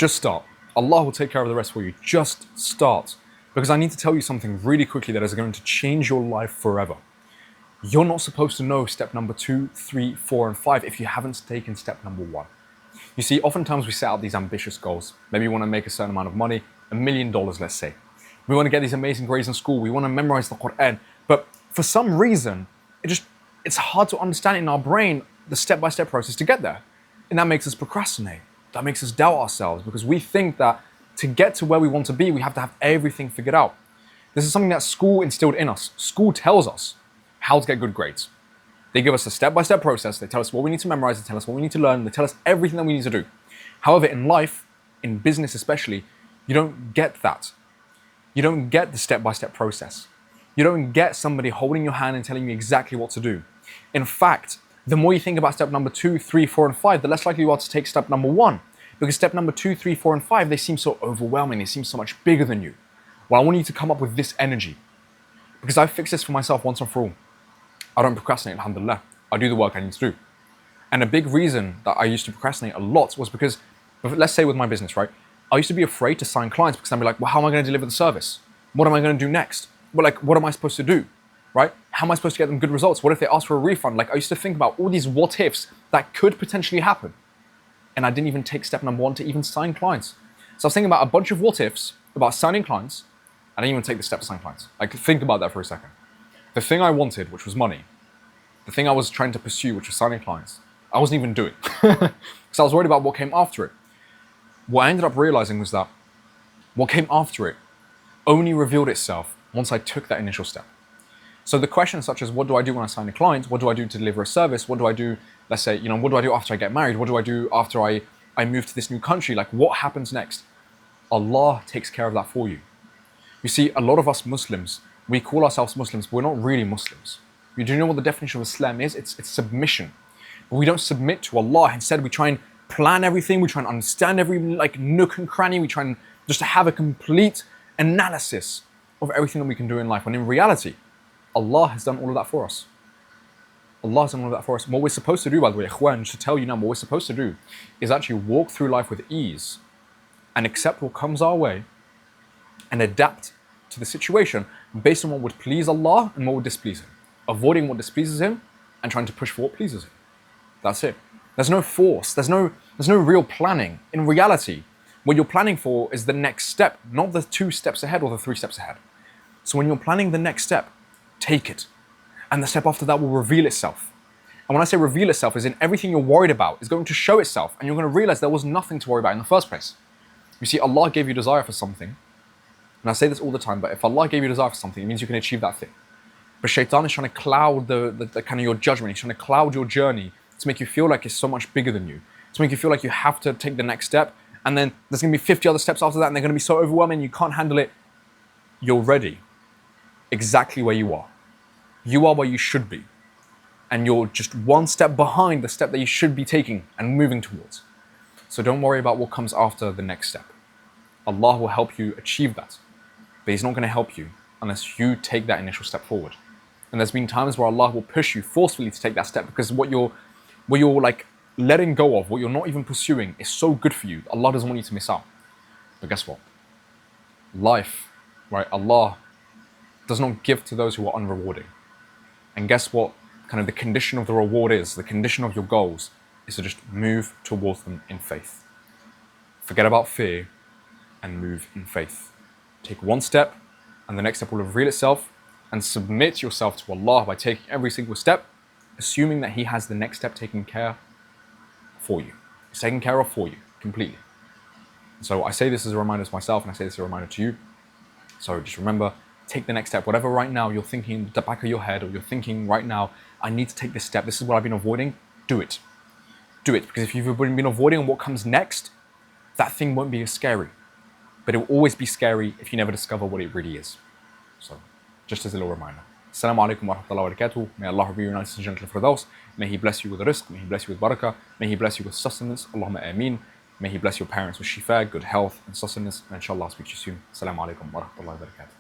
Just start. Allah will take care of the rest for you. Just start. Because I need to tell you something really quickly that is going to change your life forever. You're not supposed to know step number 2, 3, 4, and 5 if you haven't taken step number 1. You see, oftentimes we set out these ambitious goals. Maybe we want to make a certain amount of money, $1 million, let's say. We want to get these amazing grades in school. We want to memorize the Quran. But for some reason, it's hard to understand in our brain the step-by-step process to get there. And that makes us procrastinate. That makes us doubt ourselves because we think that to get to where we want to be, we have to have everything figured out. This is something that school instilled in us. School tells us how to get good grades. They give us a step-by-step process. They tell us what we need to memorize. They tell us what we need to learn. They tell us everything that we need to do. However, in life, in business especially, you don't get that. You don't get the step-by-step process. You don't get somebody holding your hand and telling you exactly what to do. In fact, the more you think about step number 2, 3, 4, and 5, the less likely you are to take step number 1. Because step number 2, 3, 4, and 5, they seem so overwhelming. They seem so much bigger than you. Well, I want you to come up with this energy. Because I fixed this for myself once and for all. I don't procrastinate, alhamdulillah. I do the work I need to do. And a big reason that I used to procrastinate a lot was because, let's say with my business, right? I used to be afraid to sign clients because I'd be like, well, how am I going to deliver the service? What am I going to do next? Well, what am I supposed to do, right? How am I supposed to get them good results? What if they ask for a refund? I used to think about all these what ifs that could potentially happen. And I didn't even take step number 1 to even sign clients. So I was thinking about a bunch of what ifs about signing clients. I didn't even take the step to sign clients. Think about that for a second. The thing I wanted, which was money, the thing I was trying to pursue, which was signing clients, I wasn't even doing. Because I was worried about what came after it. What I ended up realizing was that what came after it only revealed itself once I took that initial step. So the questions such as, what do I do when I sign a client? What do I do to deliver a service? What do I do, let's say, what do I do after I get married? What do I do after I move to this new country? What happens next? Allah takes care of that for you. You see, a lot of us Muslims, we call ourselves Muslims, but we're not really Muslims. Do you know what the definition of Islam is? It's submission. But we don't submit to Allah. Instead, we try and plan everything. We try and understand every nook and cranny. We try and just have a complete analysis of everything that we can do in life. When in reality, Allah has done all of that for us. Allah has done all of that for us. And what we're supposed to do, by the way, ikhwan, to tell you now, what we're supposed to do is actually walk through life with ease and accept what comes our way and adapt to the situation based on what would please Allah and what would displease Him. Avoiding what displeases Him and trying to push for what pleases Him. That's it. There's no force. There's no real planning. In reality, what you're planning for is the next step, not the 2 steps ahead or the 3 steps ahead. So when you're planning the next step, take it. And the step after that will reveal itself. And when I say reveal itself, is in everything you're worried about is going to show itself, and you're going to realize there was nothing to worry about in the first place. You see, Allah gave you desire for something. And I say this all the time, but if Allah gave you desire for something, it means you can achieve that thing. But Shaitan is trying to cloud the kind of your judgment. He's trying to cloud your journey to make you feel like it's so much bigger than you. To make you feel like you have to take the next step. And then there's going to be 50 other steps after that, and they're going to be so overwhelming, you can't handle it. You're ready. Exactly where you are. You are where you should be. And you're just 1 step behind the step that you should be taking and moving towards. So don't worry about what comes after the next step. Allah will help you achieve that. But He's not going to help you unless you take that initial step forward. And there's been times where Allah will push you forcefully to take that step because what you're letting go of, what you're not even pursuing, is so good for you. Allah doesn't want you to miss out. But guess what? Life, right? Allah does not give to those who are unrewarding. And guess what? Kind of the condition of the reward is, the condition of your goals is to just move towards them in faith. Forget about fear and move in faith. Take 1 step and the next step will reveal itself, and submit yourself to Allah by taking every single step, assuming that He has the next step taken care for you. It's taken care of for you completely. So I say this as a reminder to myself, and I say this as a reminder to you. So just remember, take the next step. Whatever right now you're thinking in the back of your head, or you're thinking right now, I need to take this step. This is what I've been avoiding. Do it. Do it. Because if you've been avoiding what comes next, that thing won't be as scary. But it will always be scary if you never discover what it really is. So, just as a little reminder. Assalamu alaikum wa rahmatullahi wa barakatuh. May Allah reveal you nice and gentle firdaus. May He bless you with rizq. May He bless you with barakah. May He bless you with sustenance. Allahumma ameen. May He bless your parents with shifa, good health and sustenance. And inshallah I'll speak to you soon. Assalamu alaikum wa rahmatullahi wa barakatuh.